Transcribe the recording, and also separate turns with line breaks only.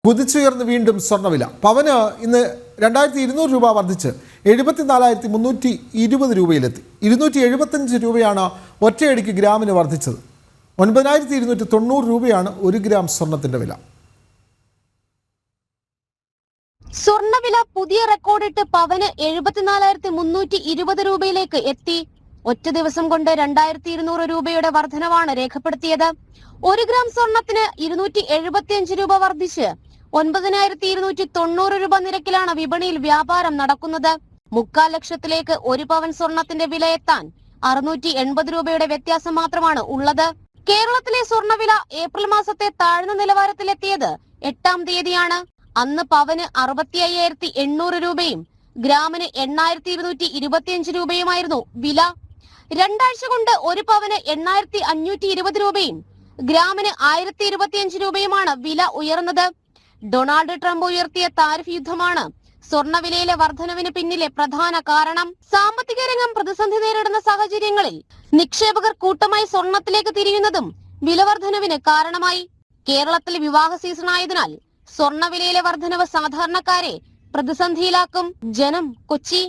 കുതിച്ചുയർന്ന് വീണ്ടും സ്വർണ്ണവില. പവന് ഇന്ന് 2200 രൂപ വർദ്ധിച്ച് 74,320 രൂപയിലെത്തി. 275 രൂപയാണ് ഒറ്റയടിക്ക് ഗ്രാമിന് വർദ്ധിച്ചത്. 9290 രൂപയാണ് 1 ഗ്രാം സ്വർണത്തിന്റെ വില.
സ്വർണ്ണവില പുതിയ റെക്കോർഡിട്ട് പവന് 74,320 രൂപയിലേക്ക് എത്തി. ഒറ്റ ദിവസം കൊണ്ട് 2200 രൂപയുടെ വർധനവാണ് രേഖപ്പെടുത്തിയത്. 1 ഗ്രാം സ്വർണത്തിന് 275 രൂപ വർദ്ധിച്ച് 9290 രൂപ നിരക്കിലാണ് വിപണിയിൽ വ്യാപാരം നടക്കുന്നത്. 3/4 ലക്ഷത്തിലേക്ക് 1 പവൻ സ്വർണത്തിന്റെ വില എത്താൻ 680 രൂപയുടെ വ്യത്യാസം മാത്രമാണ് ഉള്ളത്. കേരളത്തിലെ സ്വർണ്ണവില ഏപ്രിൽ മാസത്തെ താഴ്ന്ന നിലവാരത്തിലെത്തിയത് 8-ാം തീയതിയാണ്. അന്ന് പവന് 65,800 രൂപയും ഗ്രാമിന് 8,225 രൂപയുമായിരുന്നു വില. 2 ആഴ്ച കൊണ്ട് 1 പവന് 8,520 രൂപയും ഗ്രാമിന് 1,025 രൂപയുമാണ് വില ഉയർന്നത്. ഡൊണാൾഡ് ട്രംപ് ഉയർത്തിയ താരിഫ് യുദ്ധമാണ് സ്വർണ്ണവിലയിലെ വർധനവിന് പിന്നിലെ പ്രധാന കാരണം. സാമ്പത്തിക രംഗം പ്രതിസന്ധി നേരിടുന്ന സാഹചര്യങ്ങളിൽ നിക്ഷേപകർ കൂട്ടമായി സ്വർണത്തിലേക്ക് തിരിയുന്നതും വിലവർധനവിന് കാരണമായി. കേരളത്തിൽ വിവാഹ സീസൺ ആയതിനാൽ സ്വർണ്ണവിലയിലെ വർധനവ് സാധാരണക്കാരെ പ്രതിസന്ധിയിലാക്കും. ജനം, കൊച്ചി.